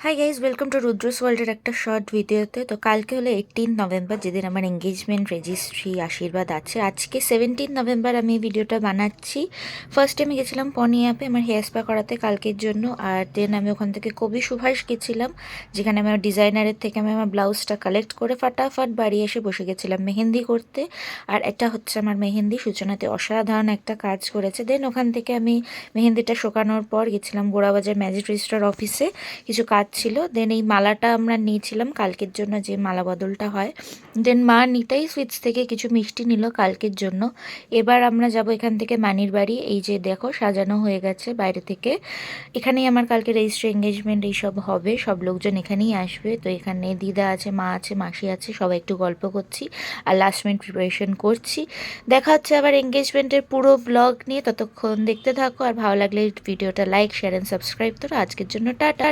Hi guys, welcome to রুদ্রস ওয়ার্ল্ডের একটা short ভিডিওতে। তো কালকে হলো 18 নভেম্বর, যেদিন আমার এঙ্গেজমেন্ট রেজিস্ট্রি আশীর্বাদ আছে। আজকে 17 নভেম্বর আমি এই ভিডিওটা বানাচ্ছি। ফার্স্টে আমি গেছিলাম পনি অ্যাপে আমার হেয়ার স্পা করাতে কালকের জন্য, আর দেন আমি ওখান থেকে কবি সুভাষ গেছিলাম, যেখানে আমি আমার ডিজাইনারের থেকে আমি আমার ব্লাউজটা কালেক্ট করে ফাটাফাট বাড়ি এসে বসে গেছিলাম মেহেন্দি করতে। আর এটা হচ্ছে আমার মেহেন্দি, সূচনাতে অসাধারণ একটা কাজ করেছে। দেন ওখান থেকে আমি মেহেন্দিটা শুকানোর পর গেছিলাম গোড়াবাজার ম্যাজিক রেজিস্ট্রার অফিসে, কিছু কাজ ছিল। দেন এই মালাটা আমরা নিয়েছিলাম কালকের জন্য, যে মালা বদলটা হয়। দেন মা নিতাই সুইটস থেকে কিছু মিষ্টি নিল কালকের জন্য। এবার আমরা যাব এখান থেকে মানির বাড়ি। এই যে দেখো সাজানো হয়ে গেছে বাইরে থেকে। এখানেই আমার কালকে রেজিস্ট্রি এঙ্গেজমেন্ট এইসব হবে, সব লোকজন এখানেই আসবে। তো এখানে দিদা আছে, মা আছে, মাসি আছে, সবাই একটু গল্প করছি আর লাস্ট মিনিট প্রিপারেশন করছি। দেখা হচ্ছে আবার এঙ্গেজমেন্টের পুরো ব্লগ নিয়ে, ততক্ষণ দেখতে থাকো। আর ভালো লাগলে ভিডিওটা লাইক, শেয়ার অ্যান্ড সাবস্ক্রাইব করো। আজকের জন্য টাটা।